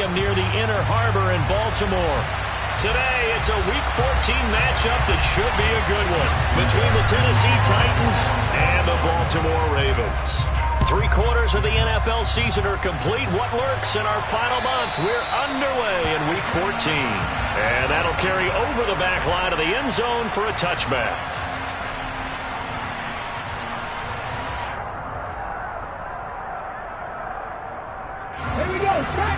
Stadium near the Inner Harbor in Baltimore. Today, it's a Week 14 matchup that should be a good one between the Tennessee Titans and the Baltimore Ravens. 3/4 of the NFL season are complete. What lurks in our final month? We're underway in Week 14. And that'll carry over the back line of the end zone for a touchback. Here we go. Back.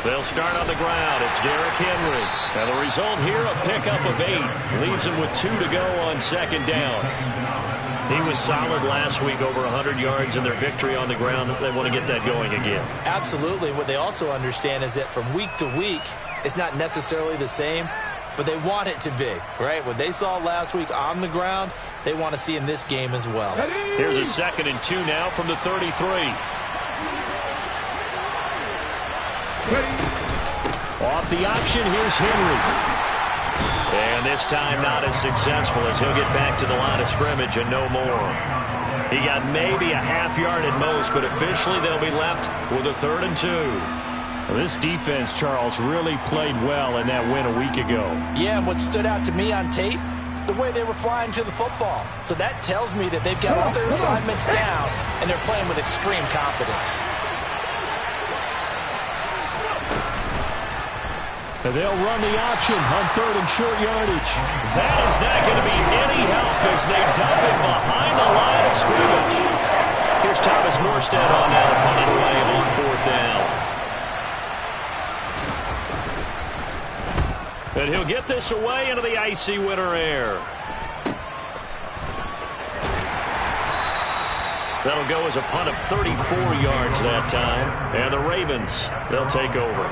They'll start on the ground. It's Derrick Henry. And the result here, a pickup of 8. Leaves him with 2 to go on second down. He was solid last week, over 100 yards in their victory on the ground. They want to get that going again. Absolutely. What they also understand is that from week to week, it's not necessarily the same, but they want it to be, right? What they saw last week on the ground, they want to see in this game as well. Here's a 2nd and 2 now from the 33. Off the option, here's Henry. And this time not as successful as he'll get back to the line of scrimmage and no more. He got maybe a half yard at most, but officially they'll be left with a 3rd and 2. Well, this defense, Charles, really played well in that win a week ago. Yeah, and what stood out to me on tape, the way they were flying to the football. So that tells me that they've got all their assignments down, and they're playing with extreme confidence. And they'll run the option on 3rd and short yardage. That is not going to be any help as they dump it behind the line of scrimmage. Here's Thomas Morstead on now to punt it away on 4th down. And he'll get this away into the icy winter air. That'll go as a punt of 34 yards that time. And the Ravens, they'll take over.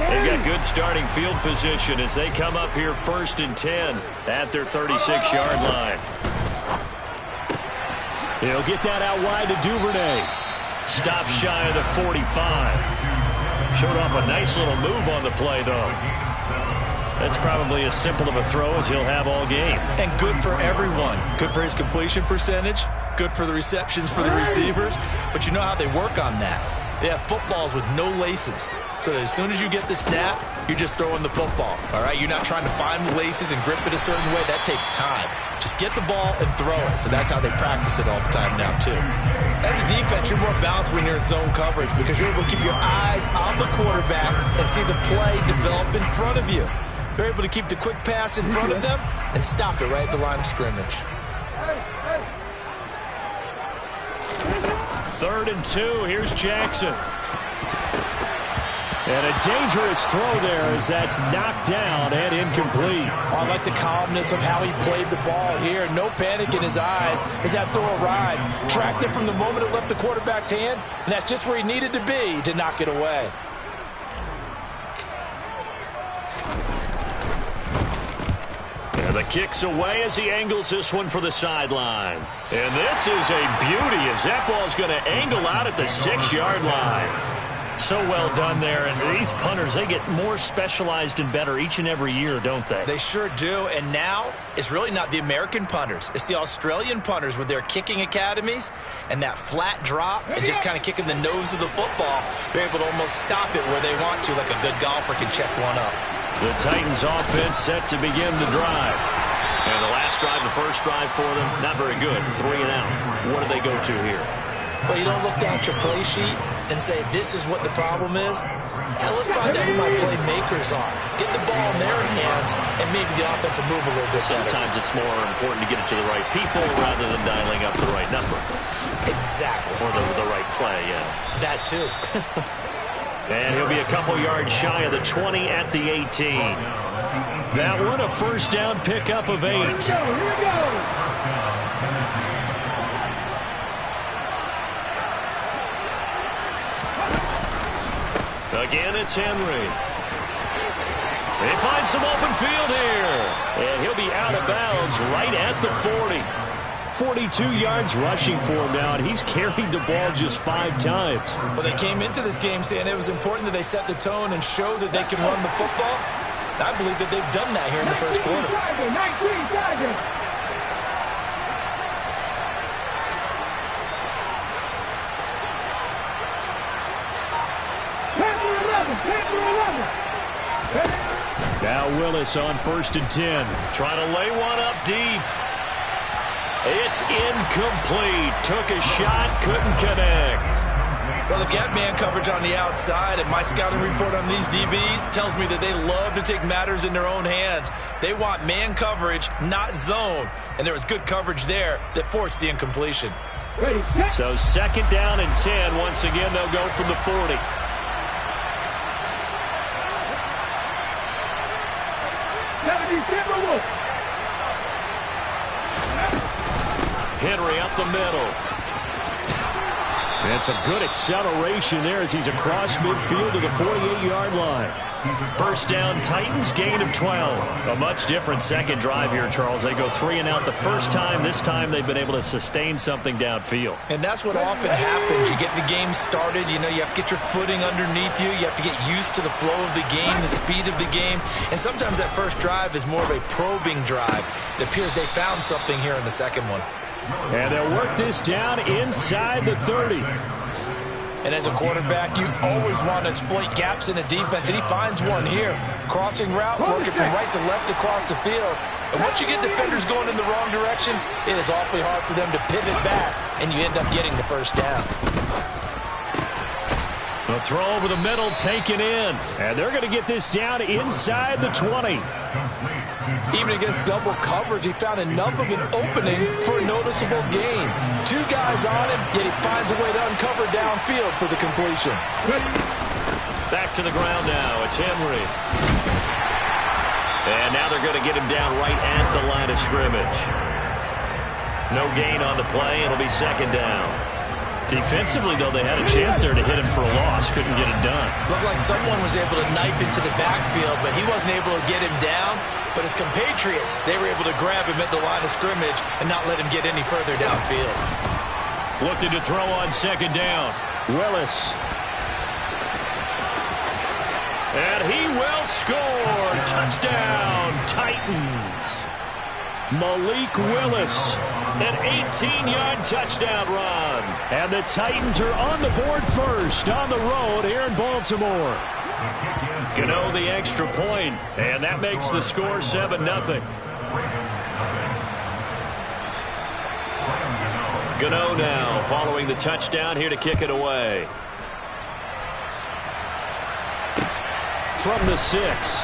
They've got good starting field position as they come up here 1st and 10 at their 36-yard line. He'll get that out wide to Duvernay. Stops shy of the 45. Showed off a nice little move on the play, though. That's probably as simple of a throw as he'll have all game. And good for everyone. Good for his completion percentage. Good for the receptions for the receivers. But you know how they work on that. They have footballs with no laces. So as soon as you get the snap, you're just throwing the football. All right, you're not trying to find the laces and grip it a certain way. That takes time. Just get the ball and throw it. So that's how they practice it all the time now, too. As a defense, you're more balanced when you're in zone coverage because you're able to keep your eyes on the quarterback and see the play develop in front of you. They're able to keep the quick pass in front of them and stop it right at the line of scrimmage. 3rd and 2. Here's Jackson. And a dangerous throw there as that's knocked down and incomplete. I like the calmness of how he played the ball here. No panic in his eyes as that throw arrived. Tracked it from the moment it left the quarterback's hand, and that's just where he needed to be to knock it away. And the kick's away as he angles this one for the sideline. And this is a beauty as that ball's going to angle out at the 6-yard line. So well done there. And these punters, they get more specialized and better each and every year, don't they? They sure do. And now it's really not the American punters. It's the Australian punters with their kicking academies and that flat drop and just kind of kicking the nose of the football. They're able to almost stop it where they want to, like a good golfer can check one up. The Titans offense set to begin the drive. And the last drive, the first drive for them, not very good. 3 and out. What do they go to here? Well, you don't look down at your play sheet and say, this is what the problem is. Yeah, let's find out who my playmakers are. Get the ball in their hands, and maybe the offense will move a little bit better. Sometimes it's more important to get it to the right people rather than dialing up the right number. Exactly. Or the right play, yeah. That, too. And he'll be a couple yards shy of the 20 at the 18. That one, a first down pickup of 8. Here we go. Again, it's Henry. They find some open field here. And he'll be out of bounds right at the 40. 42 yards rushing for him now, and he's carried the ball just 5 times. Well, they came into this game saying it was important that they set the tone and show that they can run the football. I believe that they've done that here in the first quarter. 19 Tigers. Now Willis on 1st and 10. Trying to lay one up deep. It's incomplete. Took a shot, couldn't connect. Well, if you have man coverage on the outside, and my scouting report on these DBs tells me that they love to take matters in their own hands. They want man coverage, not zone. And there was good coverage there that forced the incompletion. So 2nd down and 10. Once again, they'll go from the 40. Henry up the middle. And some good acceleration there as he's across midfield to the 48-yard line. 1st down, Titans, gain of 12. A much different second drive here, Charles. They go 3 and out the first time. This time they've been able to sustain something downfield. And that's what often happens. You get the game started. You know, you have to get your footing underneath you. You have to get used to the flow of the game, the speed of the game. And sometimes that first drive is more of a probing drive. It appears they found something here in the second one. And they'll work this down inside the 30. And as a quarterback, you always want to exploit gaps in the defense, and he finds one here. Crossing route, working from right to left across the field. And once you get defenders going in the wrong direction, it is awfully hard for them to pivot back, and you end up getting the first down. A throw over the middle taken in. And they're going to get this down inside the 20. Even against double coverage, he found enough of an opening for a noticeable gain. 2 guys on him, yet he finds a way to uncover downfield for the completion. Back to the ground now. It's Henry. And now they're going to get him down right at the line of scrimmage. No gain on the play. It'll be 2nd down. Defensively, though, they had a chance there to hit him for a loss. Couldn't get it done. Looked like someone was able to knife into the backfield, but he wasn't able to get him down. But his compatriots, they were able to grab him at the line of scrimmage and not let him get any further downfield. Looking to throw on 2nd down. Willis. And he will score. Touchdown, Titans. Malik Willis. An 18-yard touchdown run. And the Titans are on the board first on the road here in Baltimore. Gano the extra point, and that makes the score 7-0. Gano now following the touchdown here to kick it away. From the 6.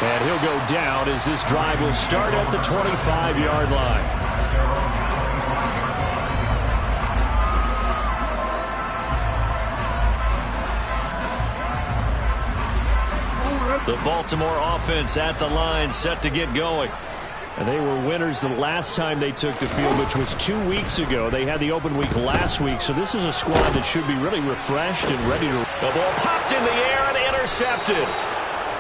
And he'll go down as this drive will start at the 25-yard line. The Baltimore offense at the line, set to get going. And they were winners the last time they took the field, which was 2 weeks ago. They had the open week last week, so this is a squad that should be really refreshed and ready to... The ball popped in the air and intercepted.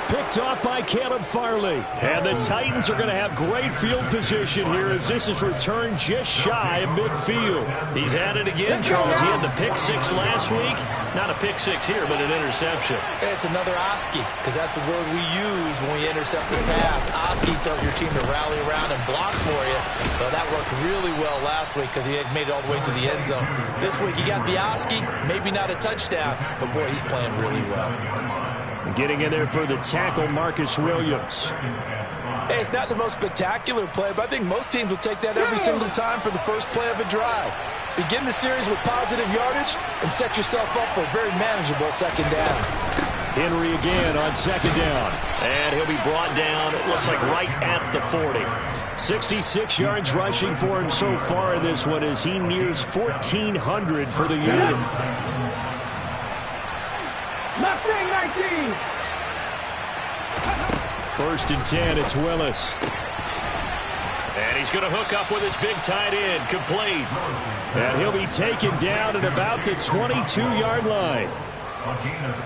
Picked off by Caleb Farley. And the Titans are going to have great field position here as this is returned just shy of midfield. He's at it again, Charles. He had the pick 6 last week. Not a pick 6 here, but an interception. It's another Oski, because that's the word we use when we intercept the pass. Oski tells your team to rally around and block for you. But that worked really well last week because he had made it all the way to the end zone. This week he got the Oski, maybe not a touchdown, but boy, he's playing really well. Getting in there for the tackle, Marcus Williams. Hey, it's not the most spectacular play, but I think most teams will take that every single time for the first play of a drive. Begin the series with positive yardage and set yourself up for a very manageable 2nd down. Henry again on 2nd down. And he'll be brought down, it looks like right at the 40. 66 yards rushing for him so far in this one as he nears 1,400 for the year. Left wing 19. 1st and 10, it's Willis. And he's going to hook up with his big tight end, complete. And he'll be taken down at about the 22-yard line.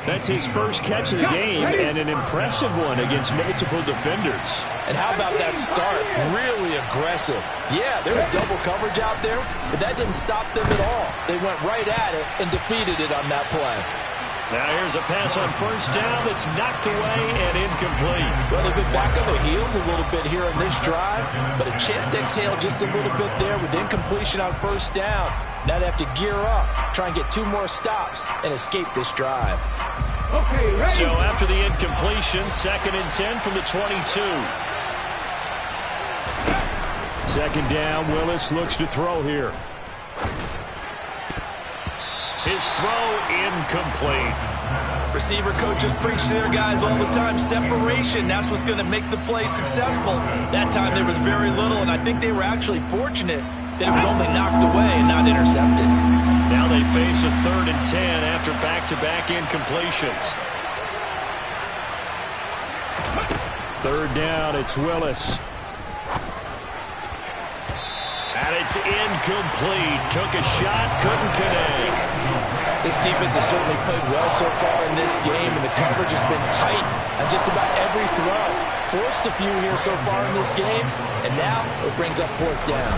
That's his first catch of the game and an impressive one against multiple defenders. And how about that start? Really aggressive. Yeah, there was double coverage out there, but that didn't stop them at all. They went right at it and defeated it on that play. Now here's a pass on first down that's knocked away and incomplete. Well, they've been back on their heels a little bit here on this drive, but a chance to exhale just a little bit there with incompletion on first down. Now they have to gear up, try and get 2 more stops, and escape this drive. Okay, ready? So after the incompletion, 2nd and 10 from the 22. Second down, Willis looks to throw here. His throw incomplete. Receiver coaches preach to their guys all the time. Separation, that's what's going to make the play successful. That time there was very little, and I think they were actually fortunate that it was only knocked away and not intercepted. Now they face a 3rd and 10 after back-to-back incompletions. 3rd down, it's Willis. And it's incomplete. Took a shot, couldn't connect. This defense has certainly played well so far in this game, and the coverage has been tight on just about every throw. Forced a few here so far in this game, and now it brings up 4th down.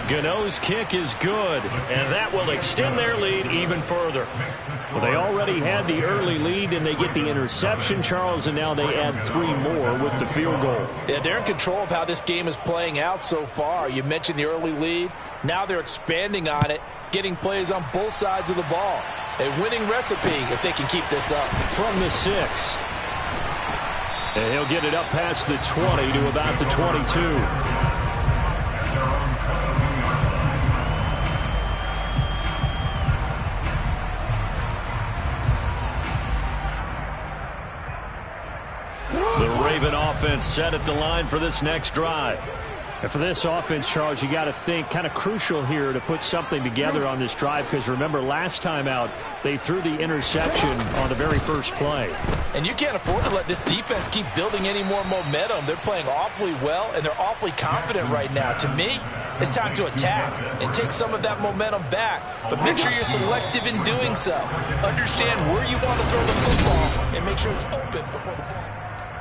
Gano's kick is good, and that will extend their lead even further. Well, they already had the early lead, and they get the interception, Charles, and now they add 3 more with the field goal. Yeah, they're in control of how this game is playing out so far. You mentioned the early lead. Now they're expanding on it, getting plays on both sides of the ball. A winning recipe if they can keep this up. From the 6. And he'll get it up past the 20 to about the 22. The Raven offense set at the line for this next drive. And for this offense, Charles, you got to think kind of crucial here to put something together on this drive, because remember last time out they threw the interception on the very first play. And you can't afford to let this defense keep building any more momentum. They're playing awfully well, and they're awfully confident right now. To me, it's time to attack and take some of that momentum back. But make sure you're selective in doing so. Understand where you want to throw the football and make sure it's open before the ball.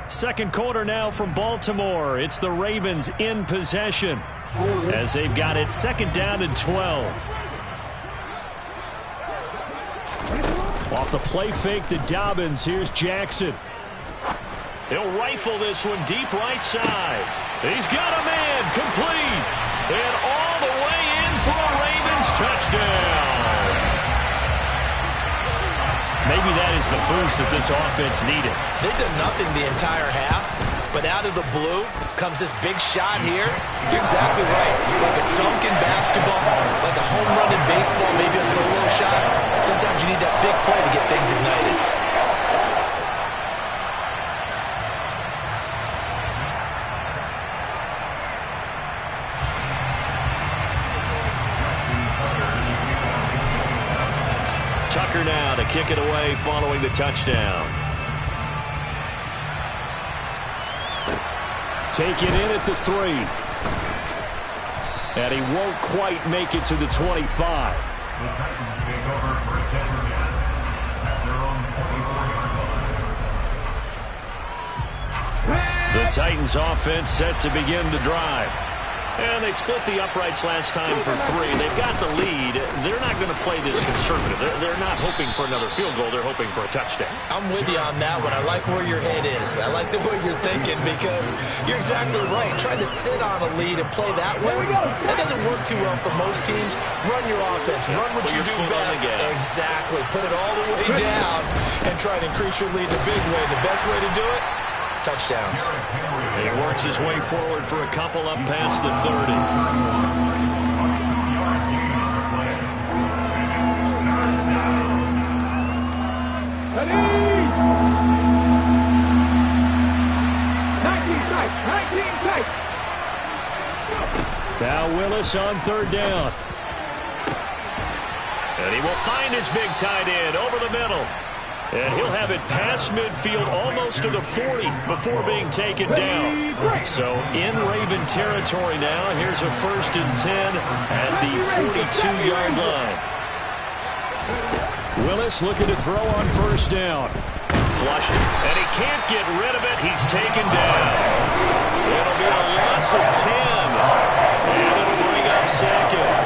Second quarter now from Baltimore. It's the Ravens in possession as they've got it 2nd down and 12. Off the play fake to Dobbins. Here's Jackson. He'll rifle this one deep right side. He's got a man complete. And all the way in for a Ravens touchdown. Maybe that is the boost that this offense needed. They've done nothing the entire half, but out of the blue comes this big shot here. You're exactly right. Like a dunk in basketball, like a home run in baseball, maybe a solo shot. Sometimes you need that big play to get things ignited. Tucker now to kick it away following the touchdown. Take it in at the 3. And he won't quite make it to the 25. The Titans take over 1st and 10 at their own 24-yard line. The Titans offense set to begin the drive. And they split the uprights last time for 3. They've got the lead. They're not going to play this conservative. They're not hoping for another field goal. They're hoping for a touchdown. I'm with you on that one. I like where your head is. I like the way you're thinking, because you're exactly right. Trying to sit on a lead and play that way, that doesn't work too well for most teams. Run your offense. Run what you do best. Exactly. Put it all the way down and try to increase your lead in a big way. The best way to do it? Touchdowns. He works his way forward for a couple up past the 30. Ready? 19 tight. Now Willis on 3rd down. And he will find his big tight end over the middle. And he'll have it past midfield almost to the 40 before being taken down. So in Raven territory now. Here's a 1st and 10 at the 42-yard line. Willis looking to throw on 1st down. Flushed it. And he can't get rid of it. He's taken down. It'll be a loss of 10. And it'll bring up 2nd.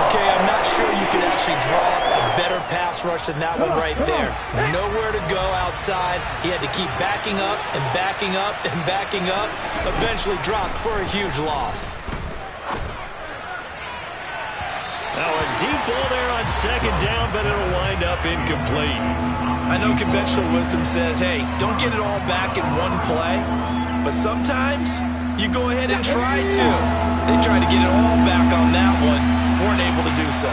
Okay, I'm not sure you could actually draw a better pass rush than that one right there. Nowhere to go outside. He had to keep backing up and backing up and backing up. Eventually dropped for a huge loss. Now a deep ball there on second down, but it'll wind up incomplete. I know conventional wisdom says, hey, don't get it all back in one play. But sometimes you go ahead and try to. They tried to get it all back on that one. Weren't able to do so.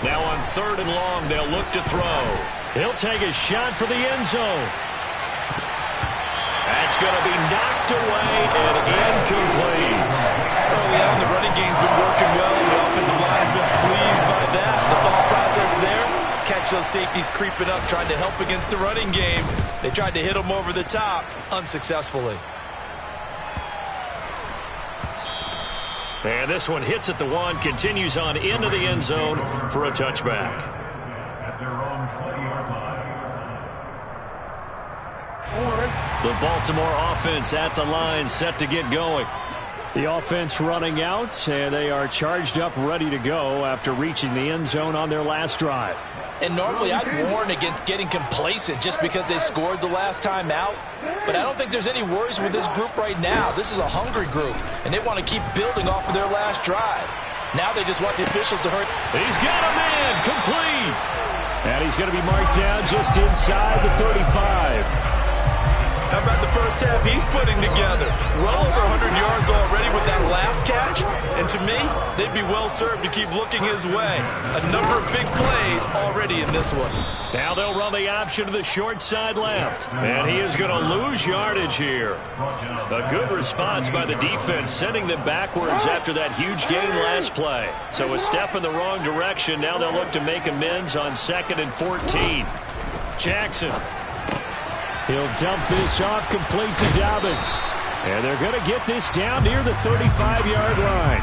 Now on third and long, they'll look to throw. He'll take a shot for the end zone. That's going to be knocked away and incomplete. Early on, the running game's been working well, and the offensive line has been pleased by that. The thought process there, catch those safeties creeping up, trying to help against the running game. They tried to hit them over the top, unsuccessfully. And this one hits at the one, continues on into the end zone for a touchback. At their own 20-yard line. The Baltimore offense at the line, set to get going. The offense running out, and they are charged up, ready to go after reaching the end zone on their last drive. And normally I'd warn against getting complacent just because they scored the last time out. But I don't think there's any worries with this group right now. This is a hungry group, and they want to keep building off of their last drive. Now they just want the officials to hurt. He's got a man, complete. And he's going to be marked down just inside the 35. How about the first half he's putting together? Well over 100 yards already with that last catch. And to me, they'd be well served to keep looking his way. A number of big plays already in this one. Now they'll run the option to the short side left. And he is going to lose yardage here. A good response by the defense, sending them backwards after that huge gain last play. So a step in the wrong direction. Now they'll look to make amends on 2nd and 14. Jackson. He'll dump this off complete to Dobbins. And they're going to get this down near the 35-yard line.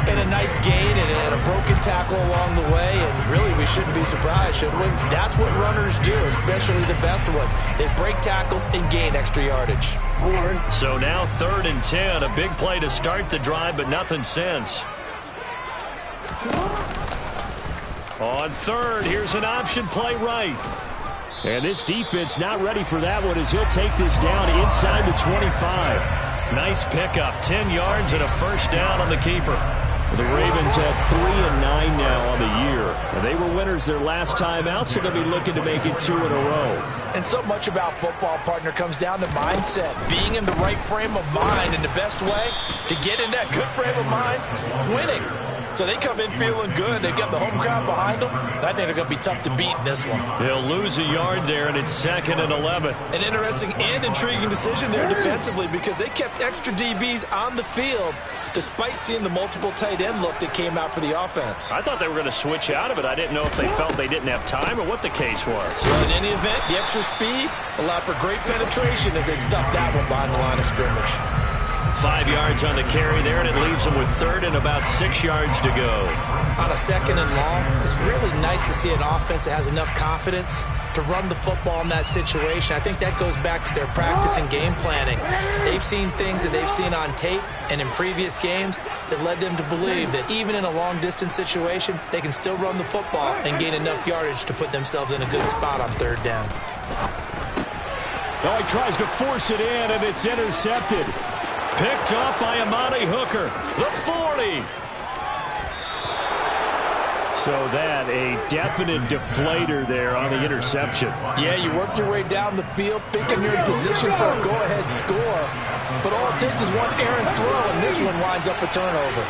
And a nice gain and a broken tackle along the way. And really, we shouldn't be surprised, should we? That's what runners do, especially the best ones. They break tackles and gain extra yardage. So now 3rd and 10. A big play to start the drive, but nothing since. On 3rd, here's an option play right. And this defense not ready for that one as he'll take this down inside the 25. Nice pickup, 10 yards and a first down on the keeper. The Ravens have 3-9 now on the year. And they were winners their last time out, so they'll be looking to make it 2 in a row. And so much about football, partner, comes down to mindset. Being in the right frame of mind, and the best way to get in that good frame of mind, winning. So they come in feeling good. They've got the home crowd behind them. And I think they're going to be tough to beat in this one. They'll lose a yard there, and it's 2nd and 11. An interesting and intriguing decision there defensively because they kept extra DBs on the field despite seeing the multiple tight end look that came out for the offense. I thought they were going to switch out of it. I didn't know if they felt they didn't have time or what the case was. Well, in any event, the extra speed allowed for great penetration as they stuffed that one behind the line of scrimmage. 5 yards on the carry there, and it leaves them with 3rd and about 6 yards to go. On a 2nd and long, it's really nice to see an offense that has enough confidence to run the football in that situation. I think that goes back to their practice and game planning. They've seen things that they've seen on tape and in previous games that led them to believe that even in a long-distance situation, they can still run the football and gain enough yardage to put themselves in a good spot on 3rd down. Now he tries to force it in, and it's intercepted. Picked up by Amani Hooker, the 40. So that, a definite deflator there on the interception. Yeah, you work your way down the field, picking your position for a go-ahead score. But all it takes is one errant throw, and this one winds up a turnover.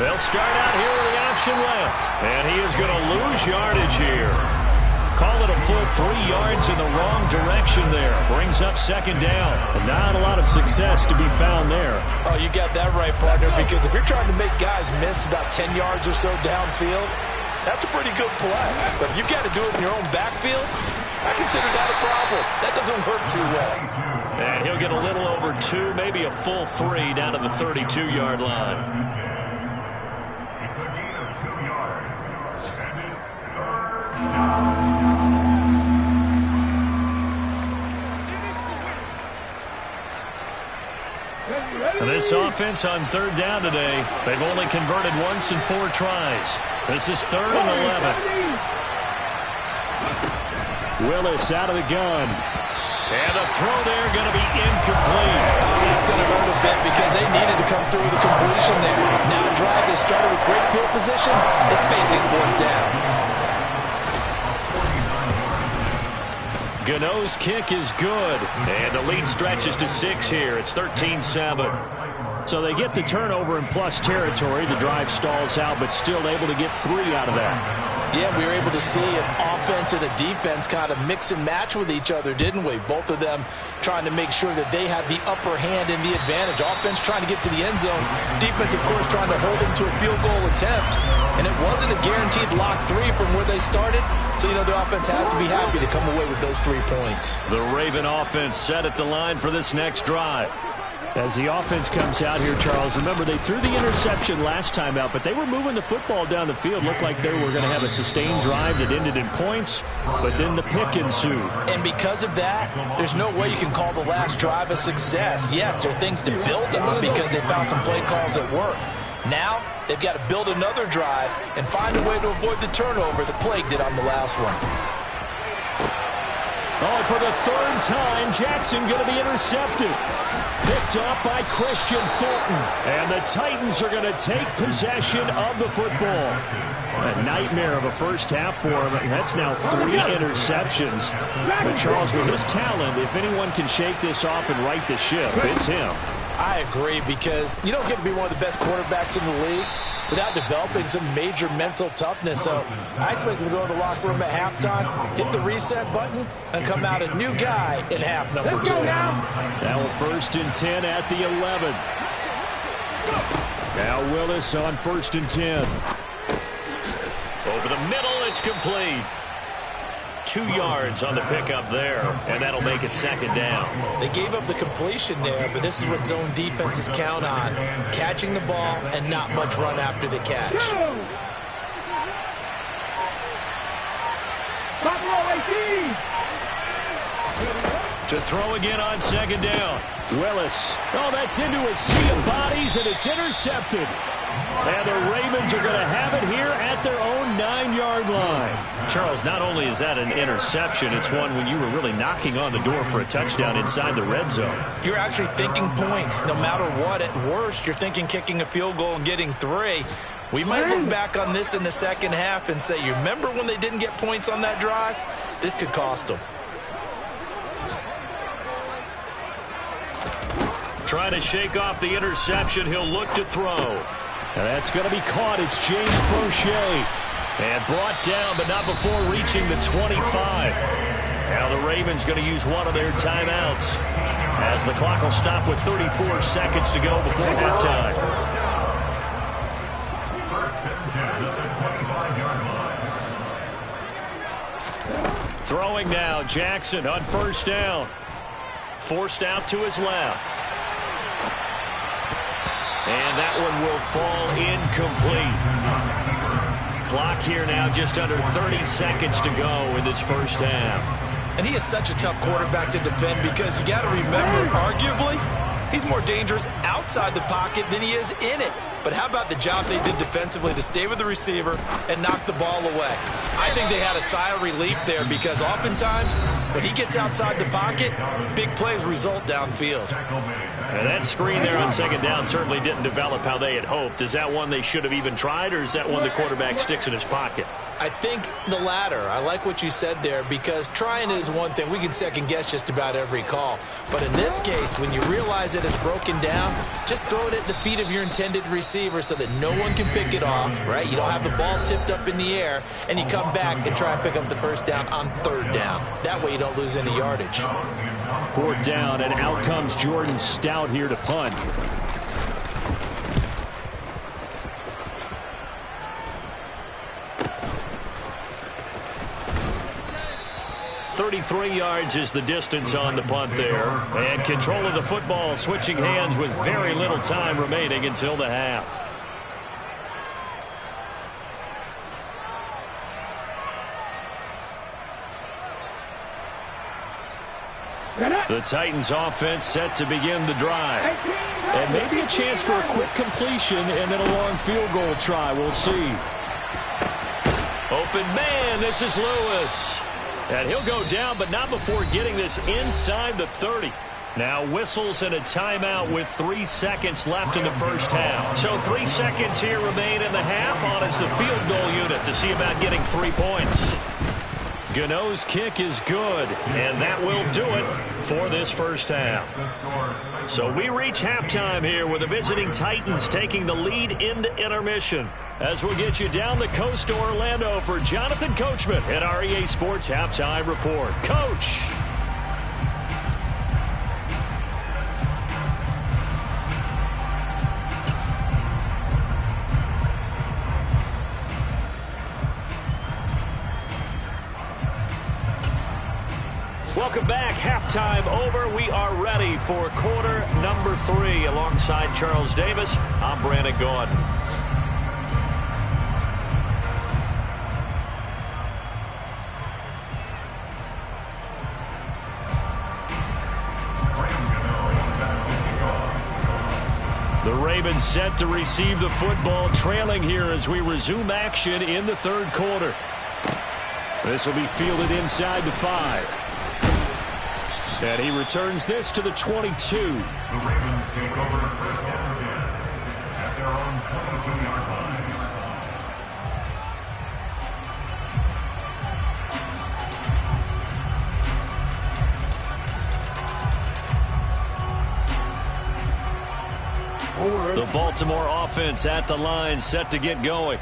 They'll start out here with the option left. And he is going to lose yardage here. Call it a full 3 yards in the wrong direction there. Brings up 2nd down. Not a lot of success to be found there. Oh, you got that right, partner, because if you're trying to make guys miss about 10 yards or so downfield, that's a pretty good play. But if you've got to do it in your own backfield, I consider that a problem. That doesn't work too well. And he'll get a little over 2, maybe a full 3 down to the 32-yard line. It's a gain of 2 yards. And this offense on third down today, they've only converted once in 4 tries. This is 3rd and 11. Willis out of the gun. And a throw there going to be incomplete. That's going to hurt a bit because they needed to come through with the completion there. Now a drive that started with great field position is facing 4th down. Gano's kick is good. And the lead stretches to 6 here. It's 13-7. So they get the turnover in plus territory. The drive stalls out, but still able to get 3 out of that. Yeah, we were able to see an offense and a defense kind of mix and match with each other, didn't we? Both of them trying to make sure that they have the upper hand and the advantage. Offense trying to get to the end zone. Defense, of course, trying to hold them to a field goal attempt. And it wasn't a guaranteed lock 3 from where they started. So, you know, the offense has to be happy to come away with those 3 points. The Raven offense set at the line for this next drive. As the offense comes out here, Charles, remember they threw the interception last time out, but they were moving the football down the field. Looked like they were going to have a sustained drive that ended in points, but then the pick ensued. And because of that, there's no way you can call the last drive a success. Yes, there are things to build on because they found some play calls that work. Now, they've got to build another drive and find a way to avoid the turnover the Plague did on the last one. Oh, for the 3rd time, Jackson going to be intercepted. Picked up by Christian Fulton. And the Titans are going to take possession of the football. A nightmare of a first half for him. That's now 3 interceptions. But Charles, with his talent, if anyone can shake this off and right the ship, it's him. I agree, because you don't get to be one of the best quarterbacks in the league without developing some major mental toughness. So I expect him to go to the locker room at halftime, hit the reset button, and come out a new guy in half number 2. Now 1st and 10 at the 11. Now Willis on 1st and 10. Over the middle, it's complete. 2 yards on the pickup there, and that'll make it 2nd down. They gave up the completion there, but this is what zone defenses count on. Catching the ball and not much run after the catch. To throw again on 2nd down. Willis. Oh, that's into a sea of bodies, and it's intercepted. And the Ravens are going to have it here at their own 9-yard line. Charles, not only is that an interception, it's one when you were really knocking on the door for a touchdown inside the red zone. You're actually thinking points. No matter what, at worst, you're thinking kicking a field goal and getting 3. We might look back on this in the second half and say, you remember when they didn't get points on that drive? This could cost them. Trying to shake off the interception. He'll look to throw. And that's going to be caught. It's James Prochet. And brought down, but not before reaching the 25. Now the Ravens going to use one of their timeouts, as the clock will stop with 34 seconds to go before halftime. Throwing now, Jackson on 1st down. Forced out to his left. And that one will fall incomplete. Clock here now just under 30 seconds to go in this first half. And he is such a tough quarterback to defend, because you got to remember, arguably, he's more dangerous outside the pocket than he is in it. But how about the job they did defensively to stay with the receiver and knock the ball away? I think they had a sigh of relief there, because oftentimes when he gets outside the pocket, big plays result downfield. And that screen there on 2nd down certainly didn't develop how they had hoped. Is that one they should have even tried, or is that one the quarterback sticks in his pocket? I think the latter. I like what you said there, because trying is one thing. We can second guess just about every call. But in this case, when you realize that it's broken down, just throw it at the feet of your intended receiver so that no one can pick it off, right? You don't have the ball tipped up in the air, and you come back and try and pick up the 1st down on 3rd down. That way you don't lose any yardage. 4th down, and out comes Jordan Stout here to punt. 33 yards is the distance on the punt there. And control of the football, switching hands with very little time remaining until the half. The Titans offense set to begin the drive. And maybe a chance for a quick completion and then a long field goal try. We'll see. Open man, this is Lewis. And he'll go down, but not before getting this inside the 30. Now whistles and a timeout with 3 seconds left in the first half. So 3 seconds here remain in the half on as the field goal unit to see about getting 3 points. Gano's kick is good, and that will do it for this first half. So we reach halftime here with the visiting Titans taking the lead into intermission. As we'll get you down the coast to Orlando for Jonathan Coachman at our EA Sports Halftime Report. Coach! Welcome back. Halftime over. We are ready for quarter number 3. Alongside Charles Davis, I'm Brandon Gaudin. The Ravens set to receive the football, trailing here as we resume action in the third quarter. This will be fielded inside the 5. And he returns this to the 22. The Ravens take over first and 10 at their own 22-yard line. The Baltimore offense at the line, set to get going.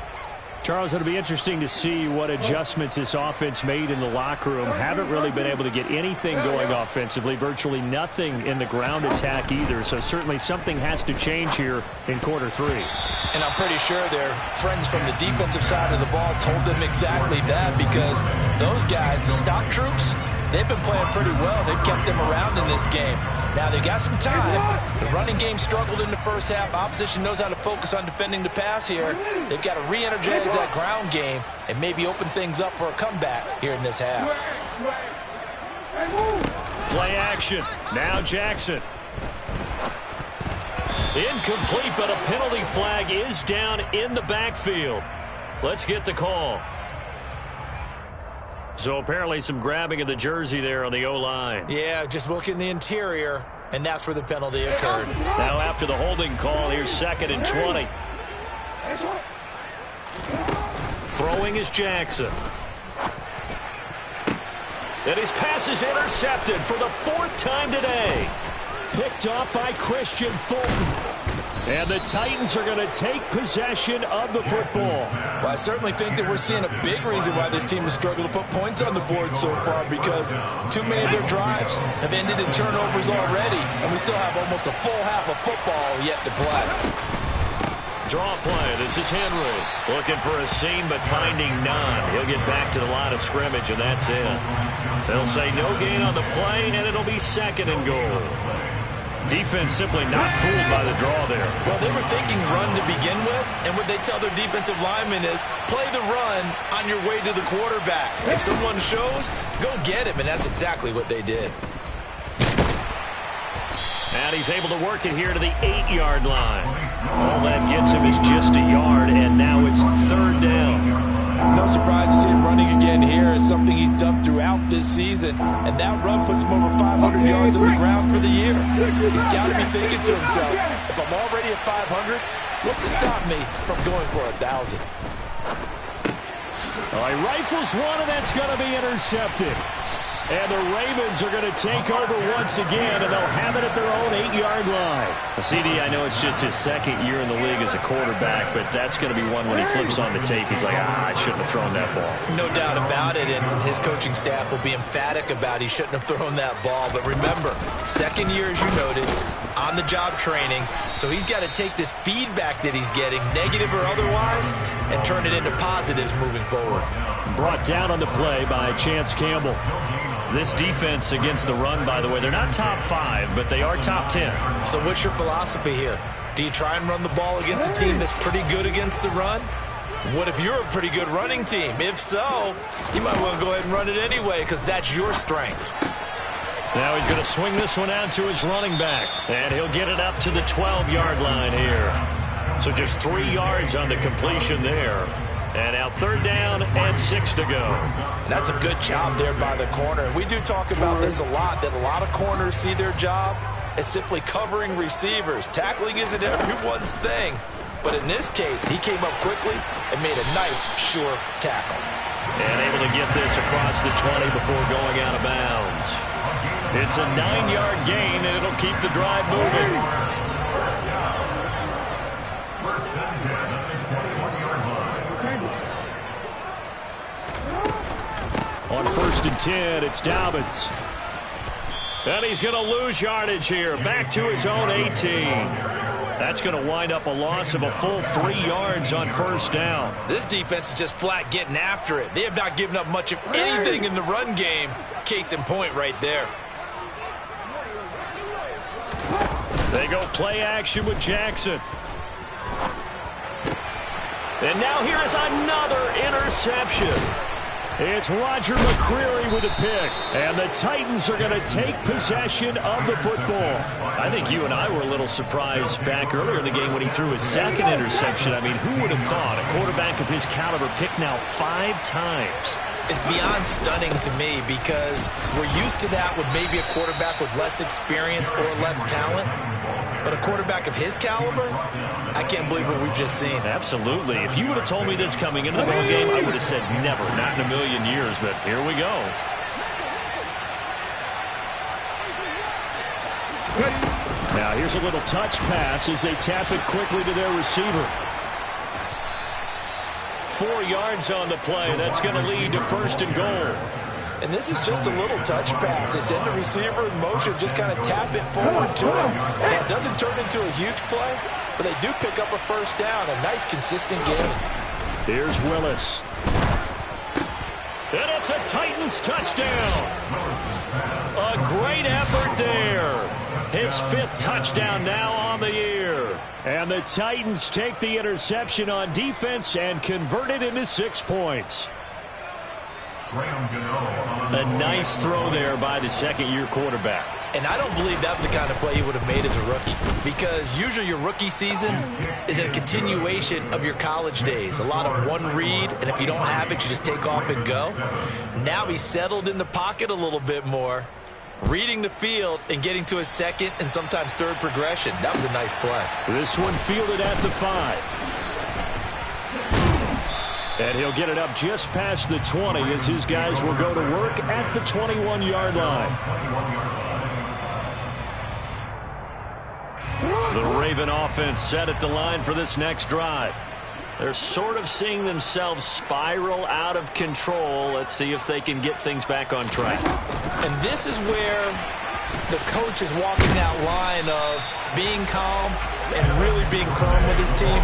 Charles, it'll be interesting to see what adjustments this offense made in the locker room. Haven't really been able to get anything going offensively, virtually nothing in the ground attack either. So certainly something has to change here in quarter 3. And I'm pretty sure their friends from the defensive side of the ball told them exactly that, because those guys, the stop troops, they've been playing pretty well. They've kept them around in this game. Now, they got some time. The running game struggled in the first half. Opposition knows how to focus on defending the pass here. They've got to re-energize that ground game and maybe open things up for a comeback here in this half. Play action. Now Jackson. Incomplete, but a penalty flag is down in the backfield. Let's get the call. So apparently some grabbing of the jersey there on the O-line. Yeah, just look in the interior, and that's where the penalty occurred. Now after the holding call, here's 2nd and 20. Throwing is Jackson. And his pass is intercepted for the 4th time today. Picked off by Christian Fulton. And the Titans are going to take possession of the football. Well, I certainly think that we're seeing a big reason why this team has struggled to put points on the board so far, because too many of their drives have ended in turnovers already, and we still have almost a full half of football yet to play. Draw play. This is Henry. Looking for a seam, but finding none. He'll get back to the line of scrimmage, and that's it. They'll say no gain on the play, and it'll be 2nd and goal. Defense simply not fooled by the draw there. Well, they were thinking run to begin with, and what they tell their defensive linemen is play the run on your way to the quarterback. If someone shows, go get him, and that's exactly what they did. And he's able to work it here to the 8-yard line. All that gets him is just a yard, and now it's 3rd down. No surprise to see him running again here. It's something he's done throughout this season. And that run puts him over 500 yards on the ground for the year. He's got to be thinking to himself, if I'm already at 500, what's to stop me from going for 1,000? Well, he rifles one, and that's going to be intercepted. And the Ravens are going to take over once again, and they'll have it at their own 8-yard line. CD, I know it's just his 2nd year in the league as a quarterback, but that's going to be one when he flips on the tape. He's like, I shouldn't have thrown that ball. No doubt about it, and his coaching staff will be emphatic about he shouldn't have thrown that ball. But remember, 2nd year, as you noted, on-the-job training, so he's got to take this feedback that he's getting, negative or otherwise, and turn it into positives moving forward. Brought down on the play by Chance Campbell. This defense against the run, by the way, they're not top 5, but they are top 10. So what's your philosophy here? Do you try and run the ball against a team that's pretty good against the run? What if you're a pretty good running team? If so, you might want to go ahead and run it anyway, because that's your strength. Now he's going to swing this one out to his running back. And he'll get it up to the 12-yard line here. So just 3 yards on the completion there. And now 3rd down and 6 to go. And that's a good job there by the corner. And we do talk about this a lot, that a lot of corners see their job as simply covering receivers. Tackling isn't everyone's thing. But in this case, he came up quickly and made a nice, sure tackle. And able to get this across the 20 before going out of bounds. It's a 9-yard gain, and it'll keep the drive moving. On 1st and 10, it's Dobbins. And he's going to lose yardage here. Back to his own 18. That's going to wind up a loss of a full 3 yards on 1st down. This defense is just flat getting after it. They have not given up much of anything in the run game. Case in point right there. They go play action with Jackson. And now here is another interception. It's Roger McCreary with a pick. And the Titans are going to take possession of the football. I think you and I were a little surprised back earlier in the game when he threw his 2nd interception. I mean, who would have thought a quarterback of his caliber picked now 5 times? It's beyond stunning to me because we're used to that with maybe a quarterback with less experience or less talent. But a quarterback of his caliber, I can't believe what we've just seen. Absolutely. If you would have told me this coming into the ball game, I would have said never, not in a million years. But here we go. Now here's a little touch pass as they tap it quickly to their receiver. 4 yards on the play. That's going to lead to 1st and goal. And this is just a little touch pass. They send the receiver in motion, just kind of tap it forward to him. Now, it doesn't turn into a huge play, but they do pick up a 1st down. A nice, consistent gain. Here's Willis. And it's a Titans touchdown. A great effort there. His 5th touchdown now on the year. And the Titans take the interception on defense and convert it into 6 points. A nice throw there by the 2nd-year quarterback. And I don't believe that was the kind of play he would have made as a rookie, because usually your rookie season is a continuation of your college days. A lot of one read, and if you don't have it, you just take off and go. Now he's settled in the pocket a little bit more, reading the field and getting to his 2nd and sometimes 3rd progression. That was a nice play. This one fielded at the 5. And he'll get it up just past the 20 as his guys will go to work at the 21-yard line. The Raven offense set at the line for this next drive. They're sort of seeing themselves spiral out of control. Let's see if they can get things back on track. And this is where the coach is walking that line of being calm and really being firm with his team.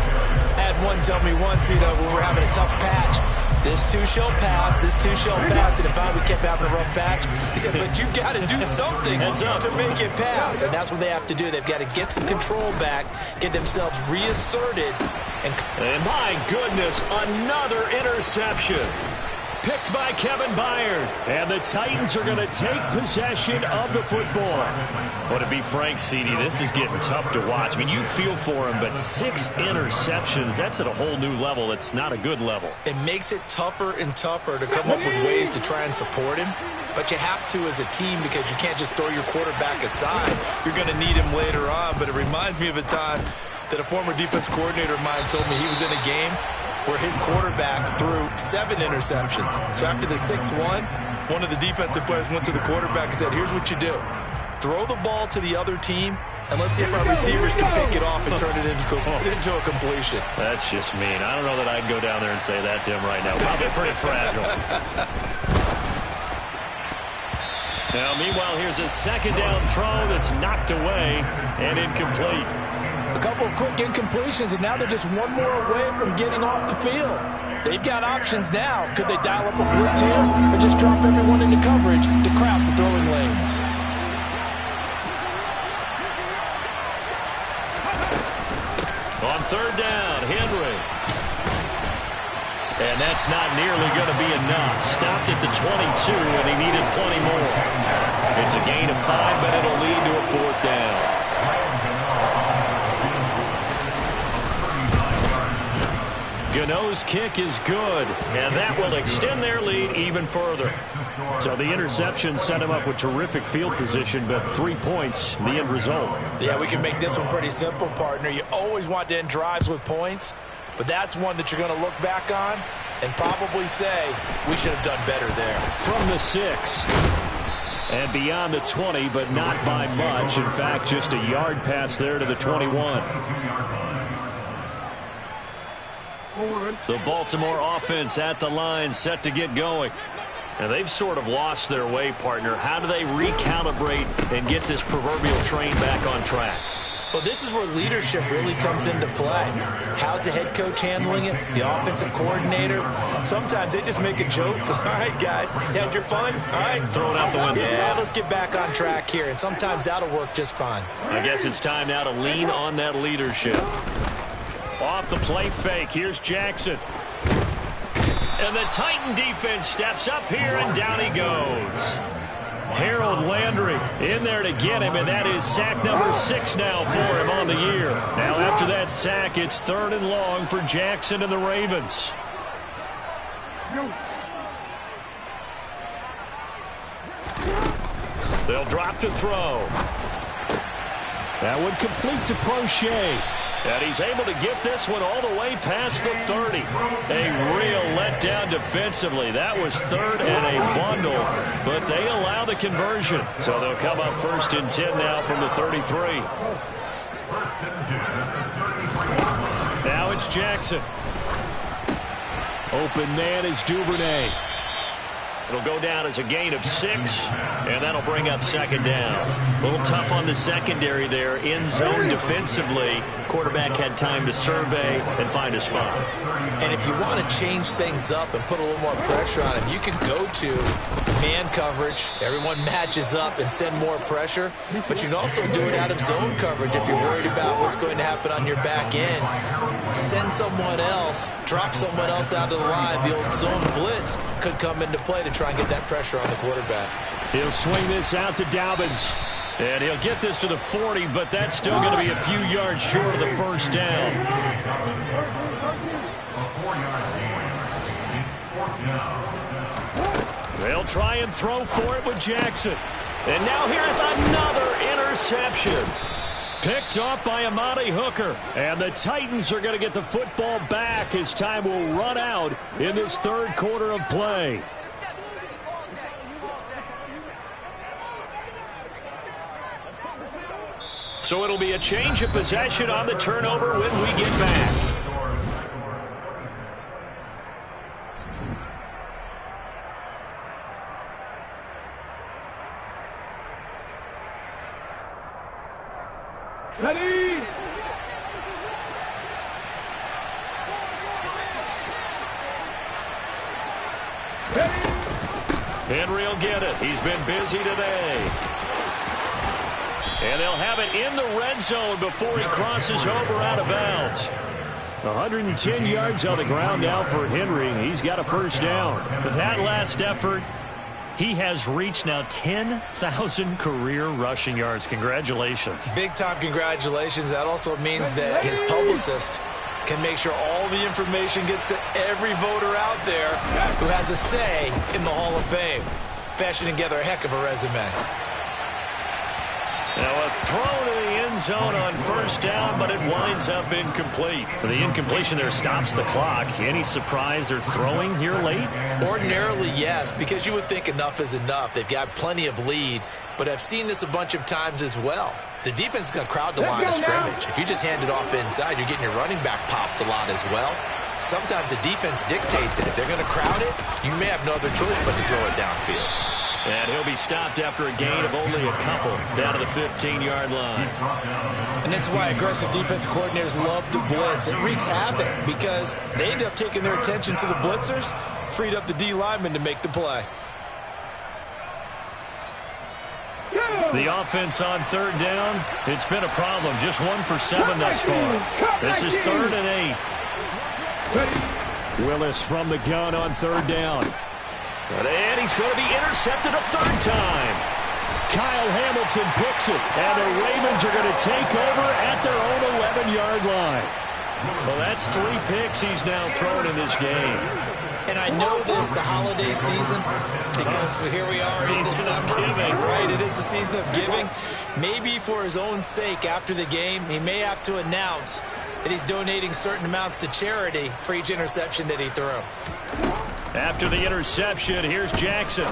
I had one tell me once, when we're having a tough patch, this too shall pass, this too shall pass. And if we kept having a rough patch, he said, but you got to do something to make it pass. And that's what they have to do. They've got to get some control back, get themselves reasserted. And my goodness, another interception. Picked by Kevin Byard. And the Titans are going to take possession of the football. Well, to be frank, CD, this is getting tough to watch. I mean, you feel for him, but 6 interceptions, that's at a whole new level. It's not a good level. It makes it tougher and tougher to come up with ways to try and support him. But you have to as a team, because you can't just throw your quarterback aside. You're going to need him later on. But it reminds me of a time that a former defense coordinator of mine told me he was in a game where his quarterback threw 7 interceptions. So after the 6th one of the defensive players went to the quarterback and said, here's what you do. Throw the ball to the other team, and let's see if our receivers can pick it off and turn it into a completion. That's just mean. I don't know that I'd go down there and say that to him right now. Probably pretty fragile. Now, meanwhile, here's a 2nd down throw that's knocked away and incomplete. A couple of quick incompletions, and now they're just one more away from getting off the field. They've got options now. Could they dial up a blitz here, or just drop everyone into coverage to crowd the throwing lanes? On 3rd down, Henry. And that's not nearly going to be enough. Stopped at the 22, and he needed plenty more. It's a gain of 5, but it'll lead to a 4th down. Gano's kick is good, and that will extend their lead even further. So the interception set him up with terrific field position, but 3 points, the end result. Yeah, we can make this one pretty simple, partner. You always want to end drives with points, but that's one that you're going to look back on and probably say, we should have done better there. From the 6. And beyond the 20, but not by much. In fact, just a yard pass there to the 21. The Baltimore offense at the line, set to get going. And they've sort of lost their way, partner. How do they recalibrate and get this proverbial train back on track? Well, this is where leadership really comes into play. How's the head coach handling it? The offensive coordinator? Sometimes they just make a joke. All right, guys, you had your fun? All right. Throw it out the window. Yeah, let's get back on track here. And sometimes that'll work just fine. I guess it's time now to lean on that leadership. Off the play fake. Here's Jackson. And the Titan defense steps up here, and down he goes. Harold Landry in there to get him, and that is sack number 6 now for him on the year. Now after that sack, it's 3rd and long for Jackson and the Ravens. They'll drop to throw. That would complete to Prochet. And he's able to get this one all the way past the 30. A real letdown defensively. That was 3rd and a bundle, but they allow the conversion. So they'll come up 1st and 10 now from the 33. Now it's Jackson. Open man is Duvernay. It'll go down as a gain of 6, and that'll bring up 2nd down. A little tough on the secondary there. In zone defensively, quarterback had time to survey and find a spot. And if you want to change things up and put a little more pressure on him, you can go to man coverage. Everyone matches up and send more pressure. But you can also do it out of zone coverage if you're worried about what's going to happen on your back end. Send someone else, drop someone else out of the line. The old zone blitz could come into play to try and get that pressure on the quarterback. He'll swing this out to Dobbins. And he'll get this to the 40, but that's still going to be a few yards short of the 1st down. They'll try and throw for it with Jackson. And now here's another interception. Picked off by Amani Hooker. And the Titans are going to get the football back as time will run out in this 3rd quarter of play. So it'll be a change of possession on the turnover when we get back. Ready? Henry will get it. He's been busy today. And they'll have it in the red zone before he crosses over out of bounds. 110 yards on the ground now for Henry. He's got a 1st down. With that last effort, he has reached now 10,000 career rushing yards. Congratulations. Big-time congratulations. That also means that his publicist can make sure all the information gets to every voter out there who has a say in the Hall of Fame. Fashioning together a heck of a resume. Now a throw to the end zone on 1st down, but it winds up incomplete. The incompletion there stops the clock. Any surprise they're throwing here late? Ordinarily, yes, because you would think enough is enough. They've got plenty of lead, but I've seen this a bunch of times as well. The defense is going to crowd the line of scrimmage. If you just hand it off inside, you're getting your running back popped a lot as well. Sometimes the defense dictates it. If they're going to crowd it, you may have no other choice but to throw it downfield. And he'll be stopped after a gain of only a couple down to the 15-yard line. And this is why aggressive defensive coordinators love to blitz. It wreaks havoc because they end up taking their attention to the blitzers, freed up the D lineman to make the play. The offense on 3rd down, it's been a problem. Just 1 for 7 thus far. This is 3rd and 8. Willis from the gun on 3rd down. And he's going to be intercepted a 3rd time. Kyle Hamilton picks it. And the Ravens are going to take over at their own 11-yard line. Well, that's 3 picks he's now thrown in this game. And I know this, the holiday season, because here we are in December. Right, it is the season of giving. Maybe for his own sake, after the game, he may have to announce that he's donating certain amounts to charity for each interception that he threw. After the interception, here's Jackson.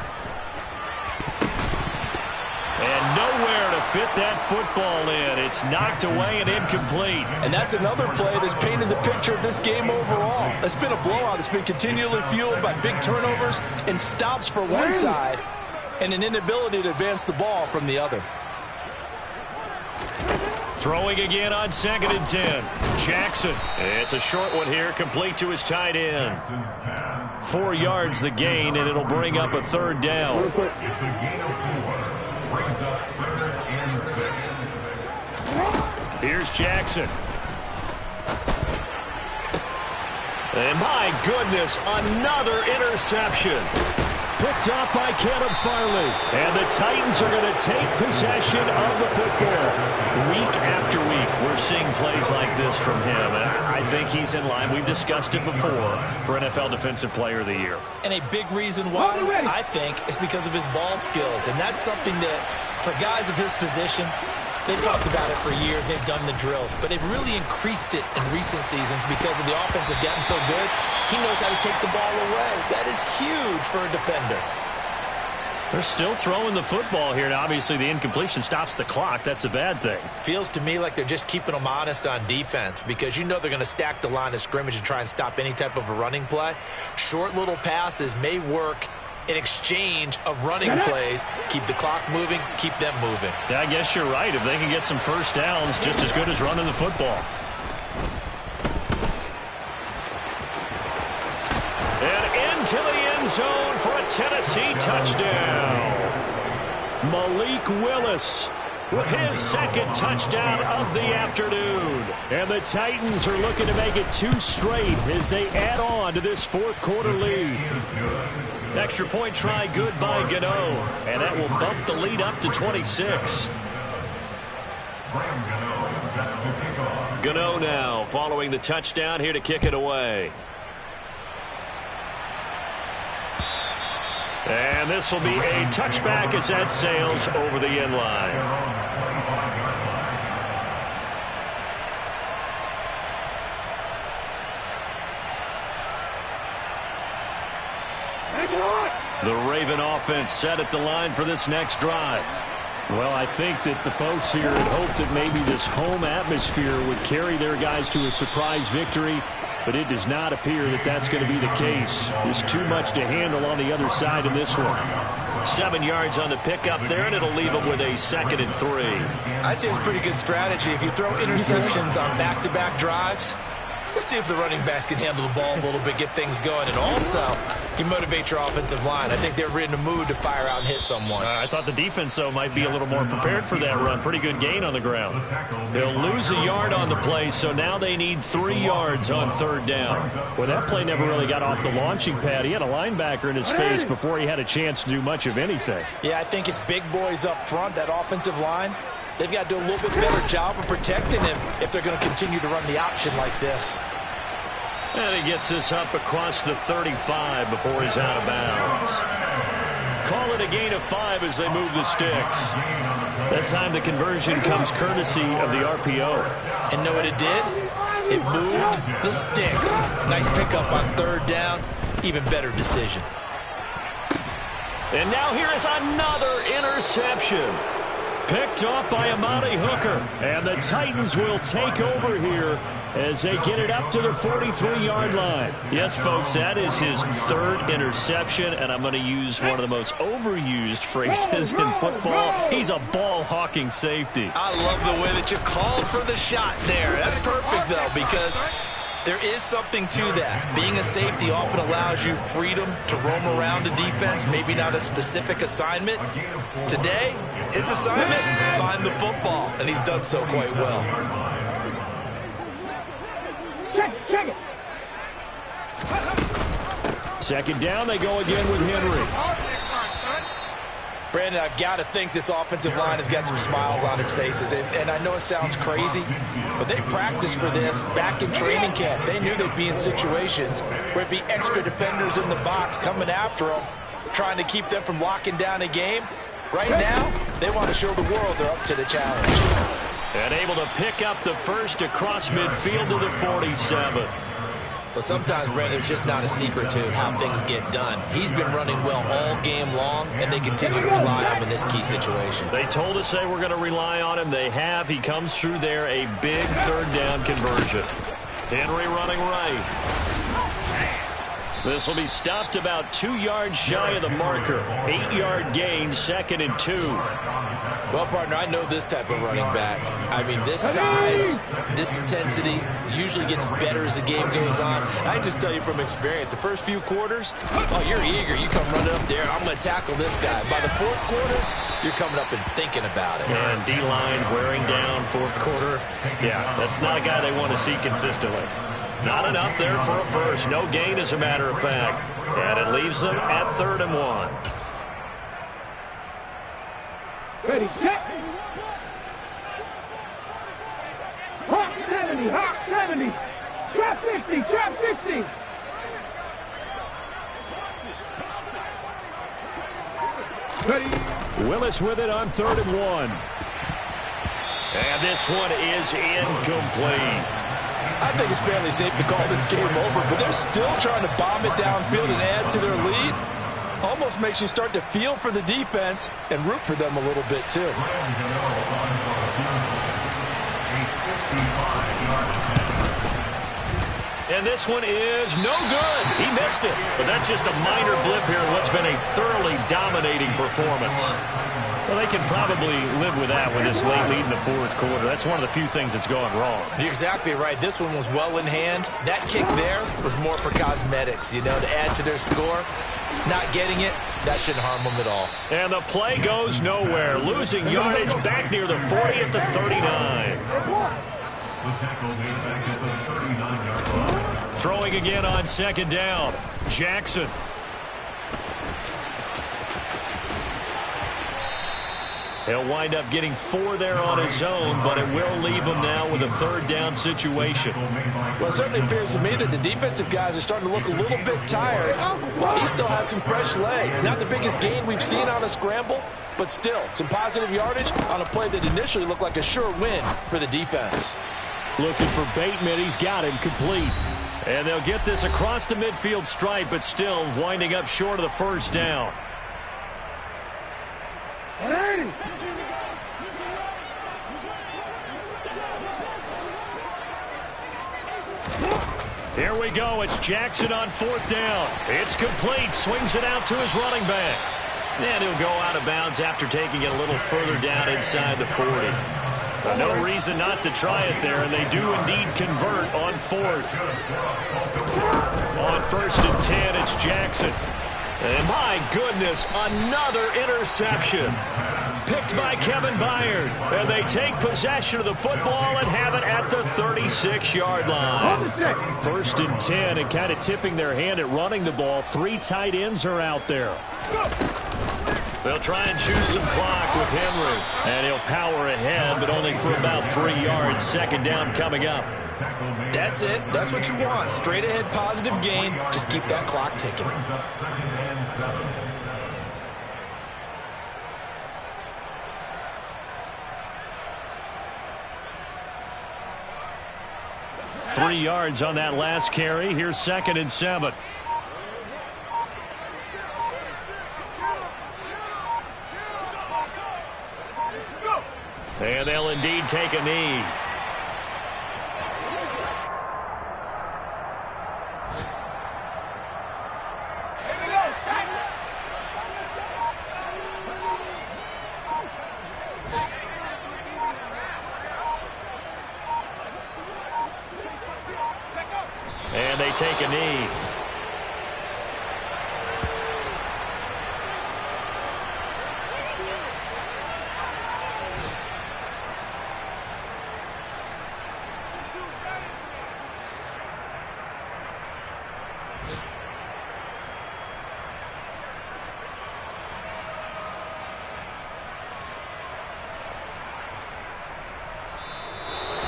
And nowhere to fit that football in. It's knocked away and incomplete. And that's another play that's painted the picture of this game overall. It's been a blowout. It's been continually fueled by big turnovers and stops for one side and an inability to advance the ball from the other. Throwing again on 2nd and 10. Jackson. It's a short one here, complete to his tight end. 4 yards the gain, and it'll bring up a 3rd down. It's a gain of 4. Brings up 3rd and 6. Here's Jackson. And my goodness, another interception. Picked off by Caleb Farley. And the Titans are going to take possession of the football. Week after week, we're seeing plays like this from him. And I think he's in line. We've discussed it before for NFL Defensive Player of the Year. And a big reason why, I think, is because of his ball skills. And that's something that, for guys of his position, they've talked about it for years. They've done the drills. But they've really increased it in recent seasons because of the offense have gotten so good. He knows how to take the ball away. That is huge for a defender. They're still throwing the football here. Now, obviously, the incompletion stops the clock. That's a bad thing. Feels to me like they're just keeping them honest on defense because you know they're going to stack the line of scrimmage and try and stop any type of a running play. Short little passes may work in exchange of running plays. Keep the clock moving, keep them moving. Yeah, I guess you're right. If they can get some first downs, just as good as running the football. And into the end zone for a Tennessee touchdown. Malik Willis with his 2nd touchdown of the afternoon. And the Titans are looking to make it 2 straight as they add on to this 4th quarter lead. Extra point try good by Gano. And that will bump the lead up to 26. Gano now following the touchdown here to kick it away. And this will be a touchback as that sails over the end line. The Raven offense set at the line for this next drive. Well, I think that the folks here had hoped that maybe this home atmosphere would carry their guys to a surprise victory, but it does not appear that that's going to be the case. There's too much to handle on the other side in this one. 7 yards on the pickup there, and it'll leave them with a 2nd and 3. I'd say it's pretty good strategy. If you throw interceptions on back-to-back drives, let's see if the running backs can handle the ball a little bit, get things going, and also you motivate your offensive line. I think they're in the mood to fire out and hit someone. I thought the defense, though, might be a little more prepared for that run. Pretty good gain on the ground. They'll lose a yard on the play, so now they need 3 yards on 3rd down. Well, that play never really got off the launching pad. He had a linebacker in his face before he had a chance to do much of anything. Yeah, I think it's big boys up front, that offensive line. They've got to do a little bit better job of protecting him if they're going to continue to run the option like this. And he gets this up across the 35 before he's out of bounds. Call it a gain of 5 as they move the sticks. That time the conversion comes courtesy of the RPO. And know what it did? It moved the sticks. Nice pickup on 3rd down. Even better decision. And now here is another interception. Picked off by Amani Hooker. And the Titans will take over here as they get it up to the 43-yard line. Yes, folks, that is his 3rd interception, and I'm going to use one of the most overused phrases in football. He's a ball-hawking safety. I love the way that you called for the shot there. That's perfect, though, because there is something to that. Being a safety often allows you freedom to roam around a defense, maybe not a specific assignment. Today, his assignment, find the football, and he's done so quite well. Check it. 2nd down, they go again with Henry. Brandon, I've got to think this offensive line has got some smiles on its faces. And I know it sounds crazy, but they practiced for this back in training camp. They knew they'd be in situations where it'd be extra defenders in the box coming after them, trying to keep them from locking down a game. Right now, they want to show the world they're up to the challenge. And able to pick up the first across midfield to the 47. Well, sometimes, Brandon, it's just not a secret to how things get done. He's been running well all game long, and they continue to rely on him in this key situation. They told us they were going to rely on him. They have. He comes through there, a big third down conversion. Henry running right. This will be stopped about 2 yards shy of the marker. 8-yard gain, 2nd and 2. Well, partner, I know this type of running back. I mean, this size, this intensity usually gets better as the game goes on. I just tell you from experience, the first few quarters, oh, you're eager. You come running up there, I'm going to tackle this guy. By the fourth quarter, you're coming up and thinking about it. And D-line wearing down fourth quarter. Yeah, that's not a guy they want to see consistently. Not enough there for a first. No gain, as a matter of fact. And it leaves them at 3rd and 1. Ready, set. Hawk 70, Hawk 70. Trap 60, trap 60. Ready. Willis with it on 3rd and 1. And this one is incomplete. I think it's fairly safe to call this game over, but they're still trying to bomb it downfield and add to their lead. Almost makes you start to feel for the defense and root for them a little bit, too. And this one is no good. He missed it. But that's just a minor blip here in what's been a thoroughly dominating performance. Well, they can probably live with that with this late lead in the fourth quarter. That's one of the few things that's going wrong. You're exactly right. This one was well in hand. That kick there was more for cosmetics, you know, to add to their score. Not getting it, that shouldn't harm them at all. And the play goes nowhere. Losing yardage back near the 40 at the 39. Throwing again on 2nd down. Jackson. He'll wind up getting 4 there on his own, but it will leave him now with a 3rd down situation. Well, it certainly appears to me that the defensive guys are starting to look a little bit tired, while he still has some fresh legs. Not the biggest gain we've seen on a scramble, but still some positive yardage on a play that initially looked like a sure win for the defense. Looking for Bateman. He's got him complete. And they'll get this across the midfield stripe, but still winding up short of the 1st down. Here we go. It's Jackson on 4th down. It's complete. Swings it out to his running back. And he'll go out of bounds after taking it a little further down inside the 40. But no reason not to try it there, and they do indeed convert on 4th. On 1st and 10, it's Jackson. And my goodness, another interception. Picked by Kevin Byard. And they take possession of the football and have it at the 36-yard line. 1st and 10, and kind of tipping their hand at running the ball. 3 tight ends are out there. They'll try and choose some clock with Henry. And he'll power ahead, but only for about 3 yards. 2nd down coming up. That's it. That's what you want. Straight ahead, positive gain. Just keep that clock ticking. 3 yards on that last carry. Here's 2nd and 7. And they'll indeed take a knee. And they take a knee.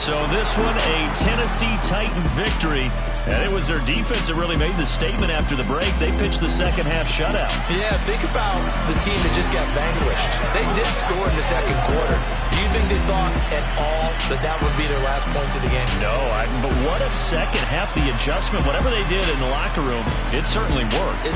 So this one, a Tennessee Titan victory. And it was their defense that really made the statement after the break. They pitched the second half shutout. Yeah, think about the team that just got vanquished. They did score in the second quarter. Do you think they thought at all that that would be their last points of the game? No, but what a second half. The adjustment, whatever they did in the locker room, it certainly worked.